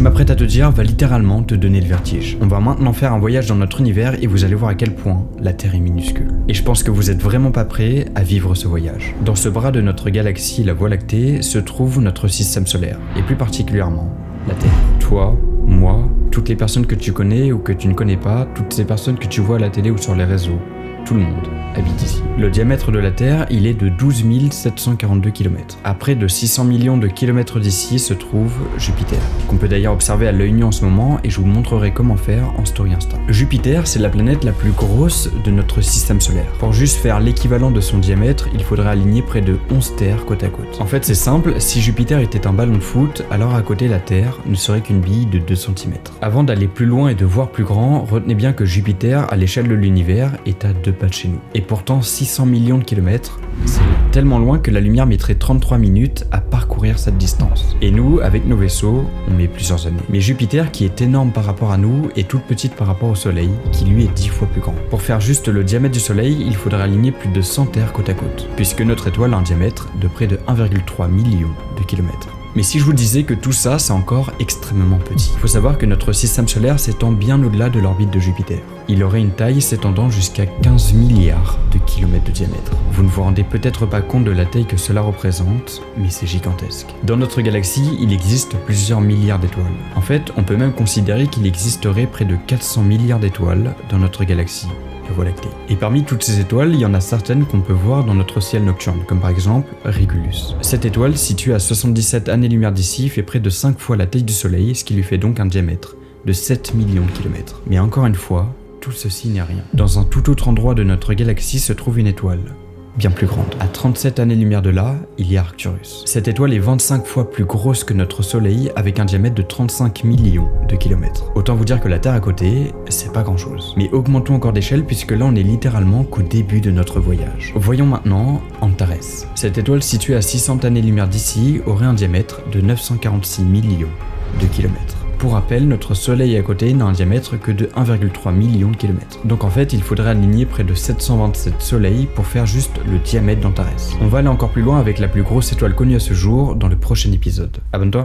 m'apprête à te dire va littéralement te donner le vertige. On va maintenant faire un voyage dans notre univers et vous allez voir à quel point la Terre est minuscule. Et je pense que vous êtes vraiment pas prêts à vivre ce voyage. Dans ce bras de notre galaxie, la Voie lactée, se trouve notre système solaire, et plus particulièrement la Terre. Toi, moi, toutes les personnes que tu connais ou que tu ne connais pas, toutes ces personnes que tu vois à la télé ou sur les réseaux, tout le monde habite ici. Le diamètre de la Terre, il est de 12 742 km. À près de 600 millions de kilomètres d'ici se trouve Jupiter, qu'on peut d'ailleurs observer à l'œil nu en ce moment et je vous montrerai comment faire en story Insta. Jupiter, c'est la planète la plus grosse de notre système solaire. Pour juste faire l'équivalent de son diamètre, il faudrait aligner près de 11 terres côte à côte. En fait, c'est simple, si Jupiter était un ballon de foot, alors à côté la Terre ne serait qu'une bille de 2 cm. Avant d'aller plus loin et de voir plus grand, retenez bien que Jupiter, à l'échelle de l'univers, est à 2 pas de chez nous. Et pourtant, 600 millions de kilomètres, c'est tellement loin que la lumière mettrait 33 minutes à parcourir cette distance. Et nous, avec nos vaisseaux, on met plusieurs années. Mais Jupiter, qui est énorme par rapport à nous, est toute petite par rapport au Soleil, qui lui est 10 fois plus grand. Pour faire juste le diamètre du Soleil, il faudrait aligner plus de 100 terres côte à côte, puisque notre étoile a un diamètre de près de 1,3 million de kilomètres. Mais si je vous disais que tout ça, c'est encore extrêmement petit. Il faut savoir que notre système solaire s'étend bien au-delà de l'orbite de Jupiter. Il aurait une taille s'étendant jusqu'à 15 milliards de kilomètres de diamètre. Vous ne vous rendez peut-être pas compte de la taille que cela représente, mais c'est gigantesque. Dans notre galaxie, il existe plusieurs milliards d'étoiles. En fait, on peut même considérer qu'il existerait près de 400 milliards d'étoiles dans notre galaxie, la Voie lactée. Et parmi toutes ces étoiles, il y en a certaines qu'on peut voir dans notre ciel nocturne, comme par exemple Régulus. Cette étoile, située à 77 années-lumière d'ici, fait près de 5 fois la taille du Soleil, ce qui lui fait donc un diamètre de 7 millions de kilomètres. Mais encore une fois, tout ceci n'est rien. Dans un tout autre endroit de notre galaxie se trouve une étoile, bien plus grande. À 37 années-lumière de là, il y a Arcturus. Cette étoile est 25 fois plus grosse que notre Soleil, avec un diamètre de 35 millions de kilomètres. Autant vous dire que la Terre à côté, c'est pas grand chose. Mais augmentons encore d'échelle puisque là on est littéralement qu'au début de notre voyage. Voyons maintenant Antares. Cette étoile située à 600 années-lumière d'ici aurait un diamètre de 946 millions de kilomètres. Pour rappel, notre Soleil à côté n'a un diamètre que de 1,3 million de kilomètres. Donc en fait, il faudrait aligner près de 727 soleils pour faire juste le diamètre d'Antares. On va aller encore plus loin avec la plus grosse étoile connue à ce jour dans le prochain épisode. Abonne-toi.